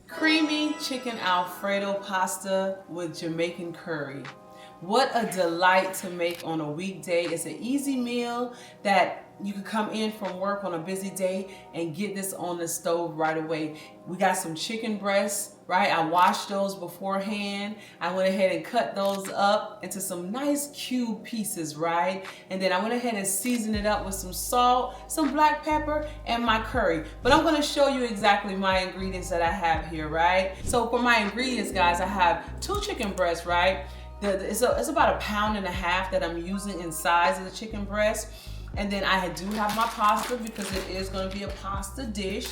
Creamy chicken Alfredo pasta with Jamaican curry. What a delight to make on a weekday. It's an easy meal that you can come in from work on a busy day and get this on the stove right away. We got some chicken breasts, right? I washed those beforehand. I went ahead and cut those up into some nice cube pieces, right? And then I went ahead and seasoned it up with some salt, some black pepper, and my curry. But I'm gonna show you exactly my ingredients that I have here, right? So for my ingredients, guys, I have 2 chicken breasts, right? It's about 1.5 pounds that I'm using in size of the chicken breast. And then I do have my pasta because it is going to be a pasta dish.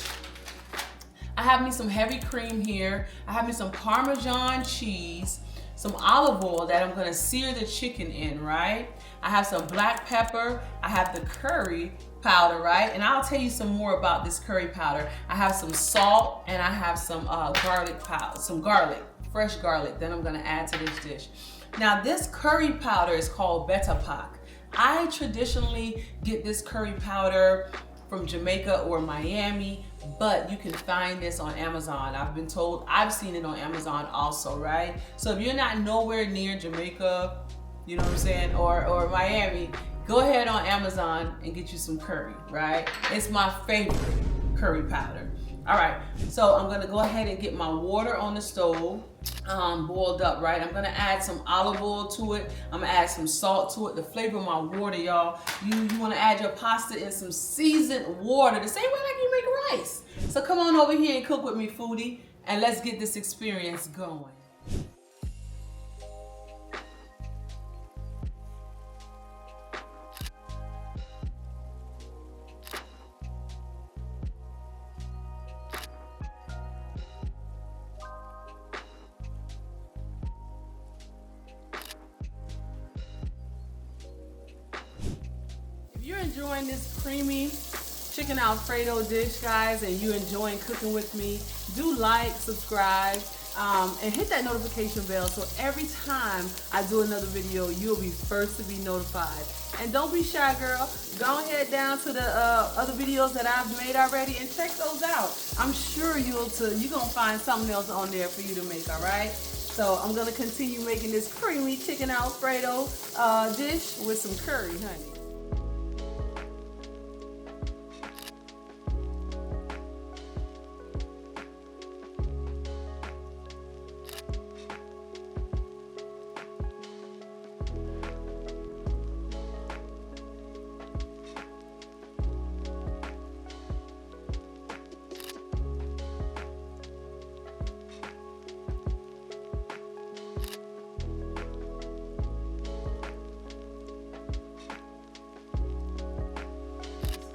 I have me some heavy cream here. I have me some Parmesan cheese, some olive oil that I'm going to sear the chicken in, right? I have some black pepper. I have the curry powder, right? And I'll tell you some more about this curry powder. I have some salt and I have some garlic powder, some garlic, fresh garlic that I'm going to add to this dish. Now this curry powder is called beta pak. I traditionally get this curry powder from Jamaica or Miami, but you can find this on Amazon. I've been told, I've seen it on Amazon also, right? So if you're not nowhere near Jamaica, you know what I'm saying, or Miami, go ahead on Amazon and get you some curry, right? It's my favorite curry powder. All right, so I'm gonna go ahead and get my water on the stove boiled up, right? I'm gonna add some olive oil to it. I'm gonna add some salt to it. The flavor of my water, y'all, you wanna add your pasta in some seasoned water, the same way like you make rice. So come on over here and cook with me, foodie, and let's get this experience going. If you're enjoying this creamy chicken Alfredo dish, guys, and you're enjoying cooking with me, do like, subscribe, and hit that notification bell so every time I do another video, you'll be first to be notified. And don't be shy, girl. Go ahead down to the other videos that I've made already and check those out. I'm sure you're gonna find something else on there for you to make, all right? So I'm gonna continue making this creamy chicken Alfredo dish with some curry, honey.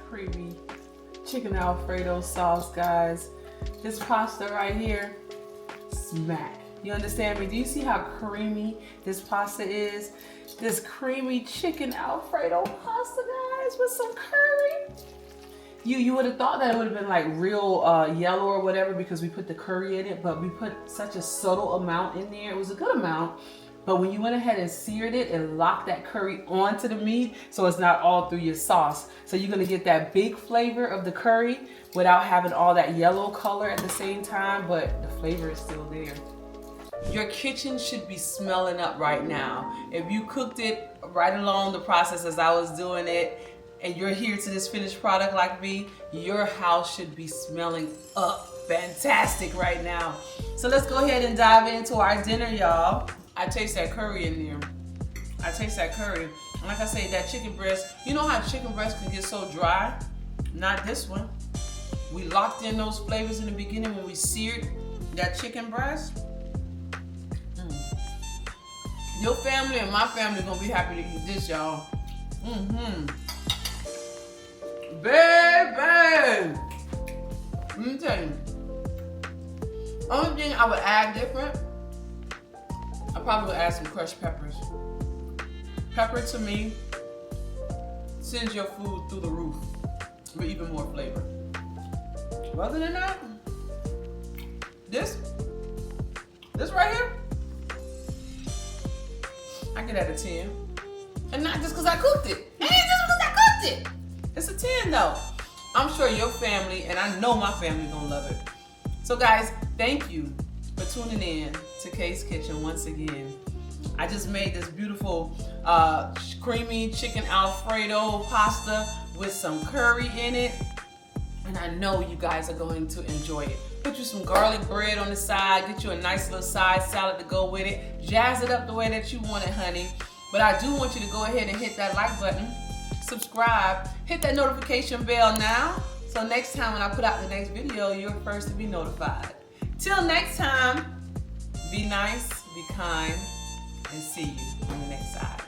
Creamy chicken Alfredo sauce, guys. This pasta right here, smack. You understand me? Do you see how creamy this pasta is? This creamy chicken Alfredo pasta, guys, with some curry. You would have thought that it would have been like real yellow or whatever because we put the curry in it, but we put such a subtle amount in there. It was a good amount. But when you went ahead and seared it, it locked that curry onto the meat so it's not all through your sauce. So you're gonna get that big flavor of the curry without having all that yellow color at the same time, but the flavor is still there. Your kitchen should be smelling up right now. If you cooked it right along the process as I was doing it, and you're here to this finished product like me, your house should be smelling up fantastic right now. So let's go ahead and dive into our dinner, y'all. I taste that curry in there. I taste that curry. And like I say, that chicken breast, you know how chicken breast can get so dry? Not this one. We locked in those flavors in the beginning when we seared that chicken breast. Your family and my family gonna be happy to eat this, y'all. Baby! Let me tell you. Only thing I would add different, I probably would add some crushed peppers. Pepper to me sends your food through the roof with even more flavor. Other than that, this right here, I get at a 10. And not just because I cooked it. It ain't just because I cooked it. It's a 10 though. I'm sure your family, and I know my family gonna love it. So guys, thank you for tuning in to Kay's Kitchen once again. I just made this beautiful creamy chicken Alfredo pasta with some curry in it. And I know you guys are going to enjoy it. Put you some garlic bread on the side, get you a nice little side salad to go with it. Jazz it up the way that you want it, honey. But I do want you to go ahead and hit that like button, subscribe, hit that notification bell now. So next time when I put out the next video, you're first to be notified. Till next time, be nice, be kind, and see you on the next side.